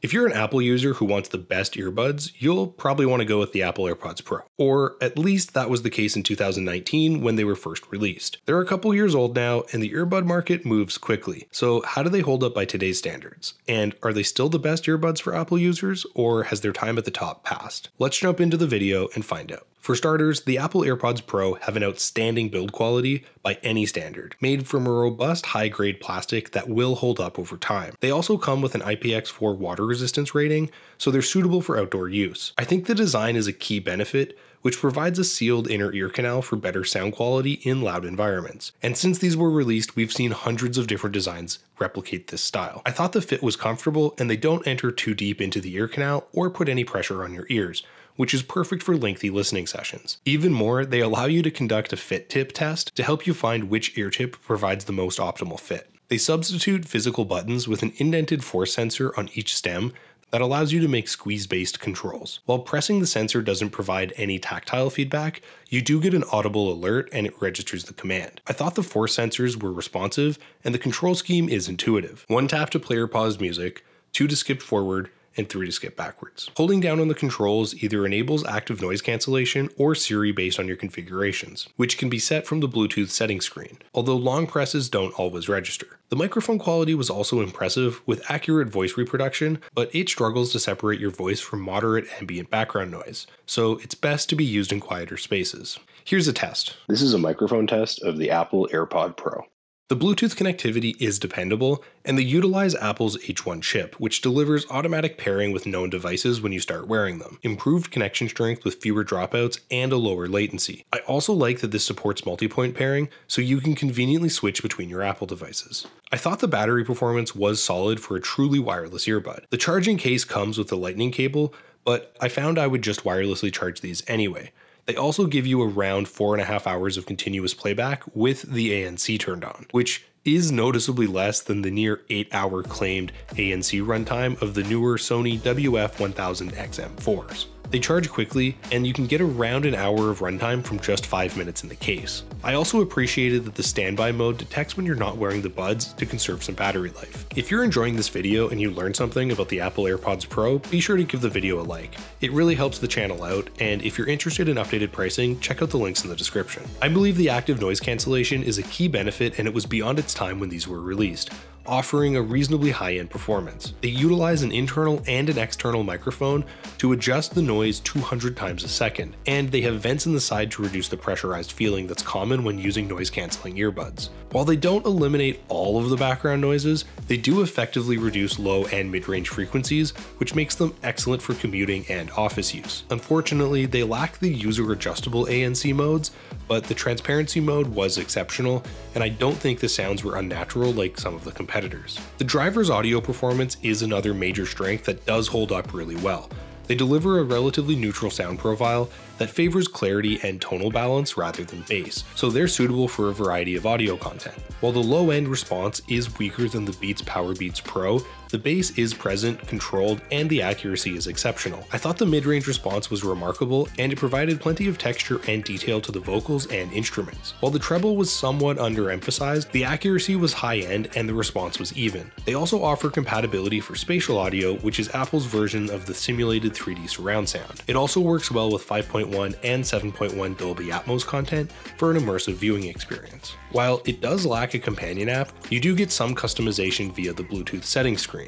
If you're an Apple user who wants the best earbuds, you'll probably want to go with the Apple AirPods Pro. Or at least that was the case in 2019 when they were first released. They're a couple years old now, and the earbud market moves quickly. So how do they hold up by today's standards? And are they still the best earbuds for Apple users, or has their time at the top passed? Let's jump into the video and find out. For starters, the Apple AirPods Pro have an outstanding build quality by any standard, made from a robust high-grade plastic that will hold up over time. They also come with an IPX4 water resistance rating, so they're suitable for outdoor use. I think the design is a key benefit, which provides a sealed inner ear canal for better sound quality in loud environments. And since these were released, we've seen hundreds of different designs replicate this style. I thought the fit was comfortable and they don't enter too deep into the ear canal or put any pressure on your ears, which is perfect for lengthy listening sessions. Even more, they allow you to conduct a fit tip test to help you find which ear tip provides the most optimal fit. They substitute physical buttons with an indented force sensor on each stem that allows you to make squeeze-based controls. While pressing the sensor doesn't provide any tactile feedback, you do get an audible alert and it registers the command. I thought the force sensors were responsive and the control scheme is intuitive. 1 tap to play or pause music, 2 to skip forward, and 3 to skip backwards. Holding down on the controls either enables active noise cancellation or Siri based on your configurations, which can be set from the Bluetooth settings screen, although long presses don't always register. The microphone quality was also impressive with accurate voice reproduction, but it struggles to separate your voice from moderate ambient background noise, so it's best to be used in quieter spaces. Here's a test. This is a microphone test of the Apple AirPod Pro. The Bluetooth connectivity is dependable, and they utilize Apple's H1 chip, which delivers automatic pairing with known devices when you start wearing them, improved connection strength with fewer dropouts, and a lower latency. I also like that this supports multi-point pairing, so you can conveniently switch between your Apple devices. I thought the battery performance was solid for a truly wireless earbud. The charging case comes with a lightning cable, but I found I would just wirelessly charge these anyway. They also give you around 4.5 hours of continuous playback with the ANC turned on, which is noticeably less than the near 8-hour claimed ANC runtime of the newer Sony WF-1000XM4s. They charge quickly, and you can get around an hour of runtime from just 5 minutes in the case. I also appreciated that the standby mode detects when you're not wearing the buds to conserve some battery life. If you're enjoying this video and you learned something about the Apple AirPods Pro, be sure to give the video a like. It really helps the channel out, and if you're interested in updated pricing, check out the links in the description. I believe the active noise cancellation is a key benefit, and it was beyond its time when these were released, offering a reasonably high-end performance. They utilize an internal and an external microphone to adjust the noise 200 times a second, and they have vents in the side to reduce the pressurized feeling that's common when using noise-canceling earbuds. While they don't eliminate all of the background noises, they do effectively reduce low and mid-range frequencies, which makes them excellent for commuting and office use. Unfortunately, they lack the user-adjustable ANC modes, but the transparency mode was exceptional, and I don't think the sounds were unnatural like some of the competitors. The driver's audio performance is another major strength that does hold up really well. They deliver a relatively neutral sound profile that favors clarity and tonal balance rather than bass, so they're suitable for a variety of audio content. While the low-end response is weaker than the Beats Powerbeats Pro, the bass is present, controlled, and the accuracy is exceptional. I thought the mid-range response was remarkable, and it provided plenty of texture and detail to the vocals and instruments. While the treble was somewhat underemphasized, the accuracy was high-end and the response was even. They also offer compatibility for spatial audio, which is Apple's version of the simulated 3D surround sound. It also works well with 5.1 and 7.1 Dolby Atmos content for an immersive viewing experience. While it does lack a companion app, you do get some customization via the Bluetooth settings screen.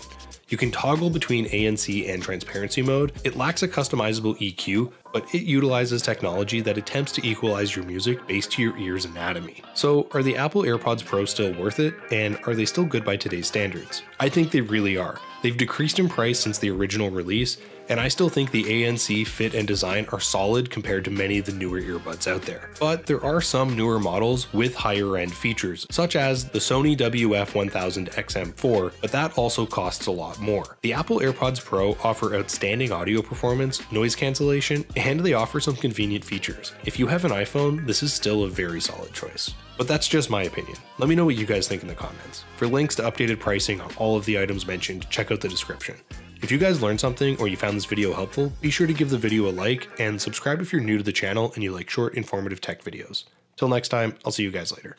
You can toggle between ANC and transparency mode. It lacks a customizable EQ, but it utilizes technology that attempts to equalize your music based to your ear's anatomy. So are the Apple AirPods Pro still worth it, and are they still good by today's standards? I think they really are. They've decreased in price since the original release, and I still think the ANC fit and design are solid compared to many of the newer earbuds out there. But there are some newer models with higher end features, such as the Sony WF-1000XM4, but that also costs a lot more. The Apple AirPods Pro offer outstanding audio performance, noise cancellation, and they offer some convenient features. If you have an iPhone, this is still a very solid choice. But that's just my opinion. Let me know what you guys think in the comments. For links to updated pricing on all of the items mentioned, check out the description. If you guys learned something or you found this video helpful, be sure to give the video a like and subscribe if you're new to the channel and you like short, informative tech videos. Till next time, I'll see you guys later.